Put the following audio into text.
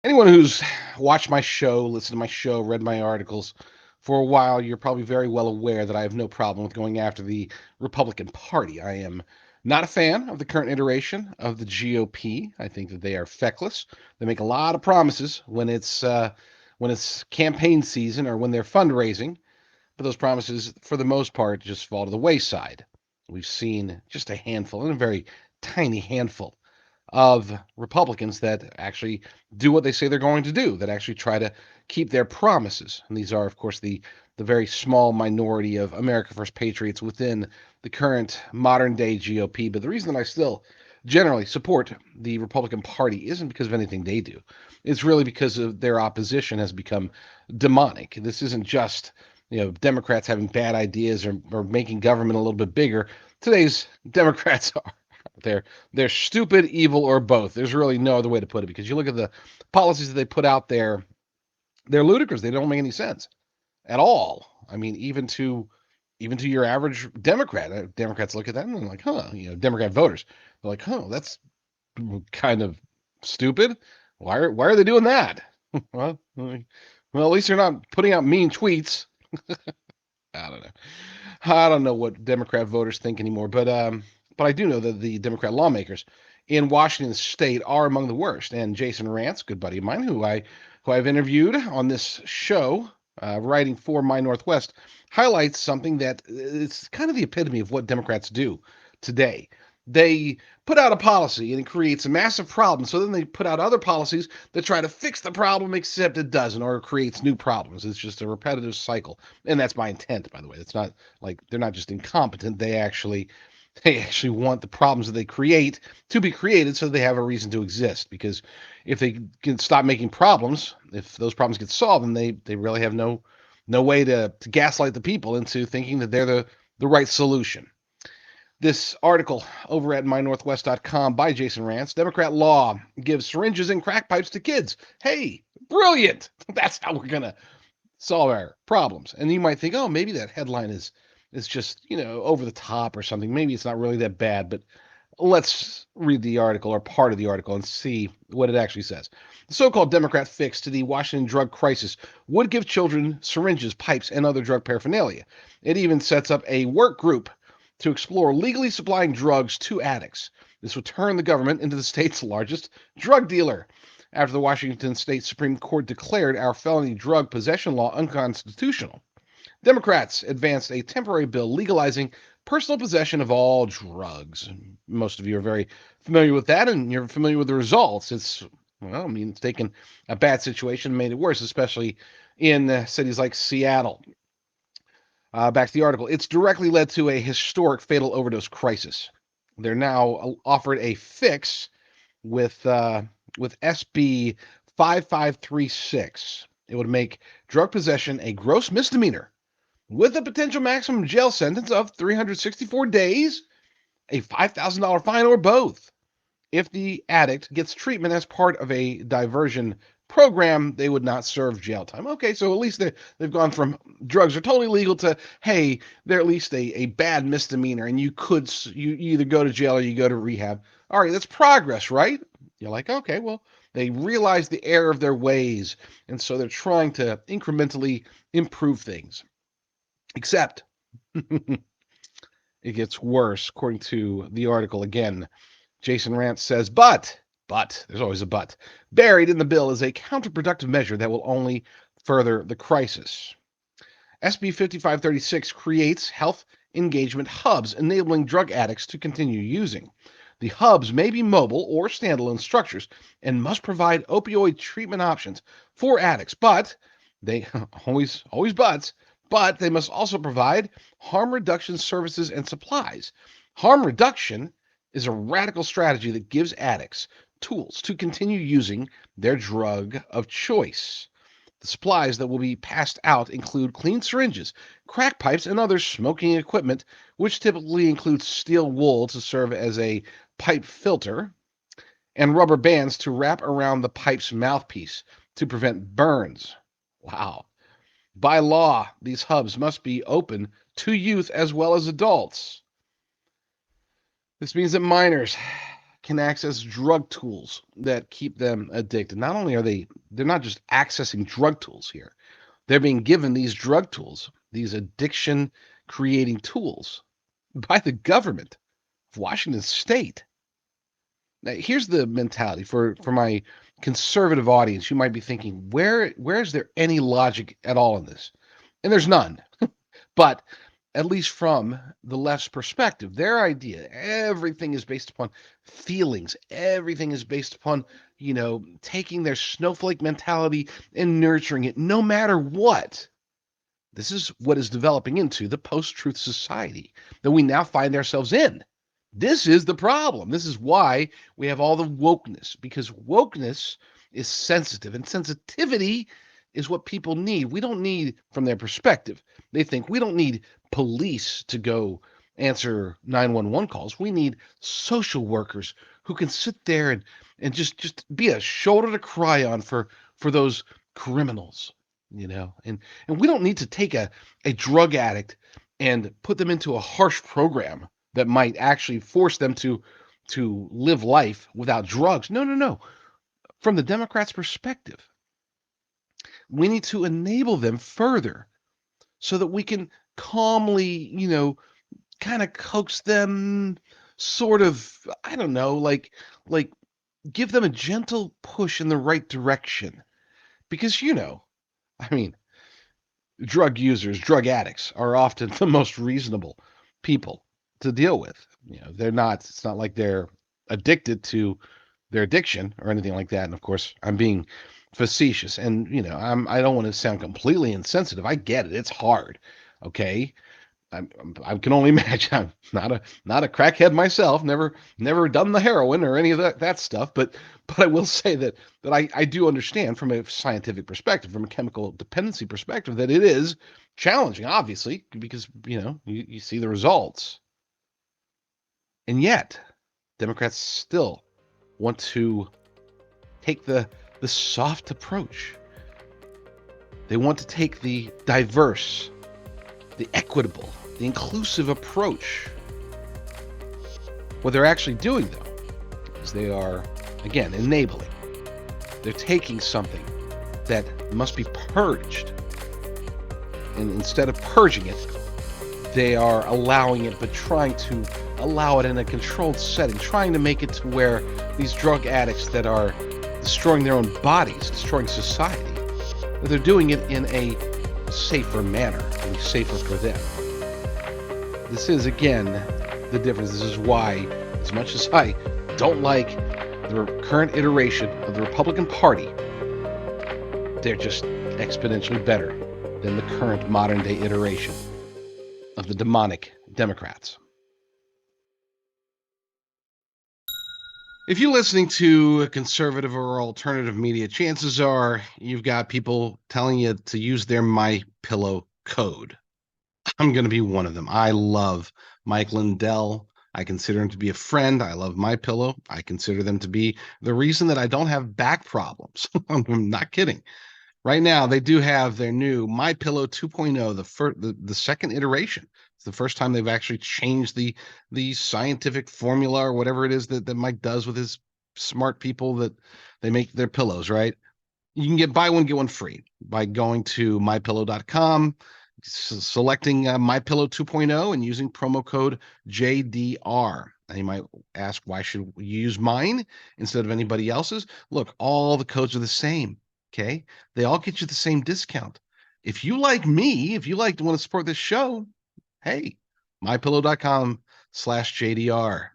Anyone who's watched my show, listened to my show, read my articles for a while, you're probably very well aware that I have no problem with going after the Republican Party. I am not a fan of the current iteration of the GOP. I think that they are feckless. They make a lot of promises when it's campaign season or when they're fundraising, but those promises, for the most part, just fall to the wayside. We've seen just a handful, and a very tiny handful, of Republicans that actually do what they say they're going to do, that actually try to keep their promises. And these are, of course, the very small minority of America First patriots within the current modern day GOP. But the reason that I still generally support the Republican Party isn't because of anything they do. It's really because of their opposition has become demonic. This isn't just Democrats having bad ideas or making government a little bit bigger. Today's Democrats are they're stupid, evil, or both. There's really no other way to put it, because you look at the policies that they put out there, they're ludicrous. They don't make any sense at all. I mean, even to your average Democrat, Democrats look at that and they're like, huh, Democrat voters, they're like, huh, that's kind of stupid. Why are they doing that? well, at least they're not putting out mean tweets. I don't know. I don't know what Democrat voters think anymore, but I do know that the Democrat lawmakers in Washington State are among the worst. And Jason Rantz, good buddy of mine, who I've interviewed on this show, writing for MyNorthwest, highlights something that it's kind of the epitome of what Democrats do today. They put out a policy and it creates a massive problem. So then they put out other policies that try to fix the problem, except it doesn't, or it creates new problems. It's just a repetitive cycle. And that's my intent, by the way. It's not like they're not just incompetent. They actually want the problems that they create to be created so they have a reason to exist. Because if they can stop making problems, if those problems get solved, then they really have no way to gaslight the people into thinking that they're the right solution. This article over at mynorthwest.com by Jason Rantz: Democrat law gives syringes and crack pipes to kids. Hey, brilliant. That's how we're going to solve our problems. And you might think, oh, maybe that headline is just, over the top or something. Maybe it's not really that bad, but let's read the article, or part of the article, and see what it actually says. The so-called Democrat fix to the Washington drug crisis would give children syringes, pipes, and other drug paraphernalia. It even sets up a work group to explore legally supplying drugs to addicts. This would turn the government into the state's largest drug dealer, after the Washington State Supreme Court declared our felony drug possession law unconstitutional. Democrats advanced a temporary bill legalizing personal possession of all drugs. Most of you are very familiar with that, and you're familiar with the results. It's taken a bad situation and made it worse, especially in cities like Seattle. Back to the article. It's directly led to a historic fatal overdose crisis. They're now offered a fix with SB 5536. It would make drug possession a gross misdemeanor with a potential maximum jail sentence of 364 days, a $5,000 fine, or both. If the addict gets treatment as part of a diversion program, they would not serve jail time. Okay, so at least they've gone from drugs are totally legal to, hey, they're at least a bad misdemeanor, and you either go to jail or you go to rehab. All right, that's progress, right? You're like, okay, well, they realize the error of their ways, and so they're trying to incrementally improve things. Except it gets worse, according to the article again. Jason Rantz says, but, there's always a but, buried in the bill is a counterproductive measure that will only further the crisis. SB 5536 creates health engagement hubs, enabling drug addicts to continue using. The hubs may be mobile or standalone structures and must provide opioid treatment options for addicts, but they always but they must also provide harm reduction services and supplies. Harm reduction is a radical strategy that gives addicts tools to continue using their drug of choice. The supplies that will be passed out include clean syringes, crack pipes, and other smoking equipment, which typically includes steel wool to serve as a pipe filter and rubber bands to wrap around the pipe's mouthpiece to prevent burns. Wow. By law, these hubs must be open to youth as well as adults. This means that minors can access drug tools that keep them addicted. Not only are they're not just accessing drug tools here, they're being given these drug tools, these addiction creating tools by the government of Washington State. Now, here's the mentality for my conservative audience. You might be thinking, where is there any logic at all in this? And there's none. But at least from the left's perspective, their idea, everything is based upon feelings. Everything is based upon, taking their snowflake mentality and nurturing it no matter what. This is what is developing into the post-truth society that we now find ourselves in. This is the problem. This is why we have all the wokeness, because wokeness is sensitive, and sensitivity is what people need. We don't need, from their perspective, they think we don't need police to go answer 911 calls. We need social workers who can sit there and just be a shoulder to cry on for those criminals, and we don't need to take a drug addict and put them into a harsh program that might actually force them to live life without drugs. No, no, no. From the Democrats' perspective, we need to enable them further so that we can calmly, kind of coax them, sort of, I don't know, like give them a gentle push in the right direction. Because, I mean, drug users, drug addicts are often the most reasonable people to deal with. It's not like they're addicted to their addiction or anything like that. And of course, I'm being facetious, and I don't want to sound completely insensitive. I get it. It's hard. Okay. I can only imagine. I'm not a crackhead myself. Never done the heroin or any of that stuff. But I will say that I do understand from a scientific perspective, from a chemical dependency perspective, that it is challenging, obviously, because you see the results, and yet Democrats still want to take the soft approach. They want to take the diverse, the equitable, the inclusive approach. What they're actually doing, though, is they are, again, enabling. They're taking something that must be purged, and instead of purging it, they are allowing it, but trying to allow it in a controlled setting, trying to make it to where these drug addicts that are destroying their own bodies, destroying society, that they're doing it in a safer manner, and safer for them. This is, again, the difference. This is why, as much as I don't like the current iteration of the Republican Party, they're just exponentially better than the current modern day iteration of the demonic Democrats. If you're listening to a conservative or alternative media, chances are you've got people telling you to use their MyPillow code. I'm going to be one of them. I love Mike Lindell. I consider him to be a friend. I love MyPillow. I consider them to be the reason that I don't have back problems. I'm not kidding. Right now, they do have their new MyPillow 2.0, the second iteration. It's the first time they've actually changed the scientific formula or whatever it is that Mike does with his smart people that they make their pillows, right? You can buy one, get one free by going to mypillow.com, selecting MyPillow 2.0 and using promo code JDR. And you might ask, why should you use mine instead of anybody else's? Look, all the codes are the same. Okay. They all get you the same discount. If you like me, if you want to support this show, hey, mypillow.com/JDR.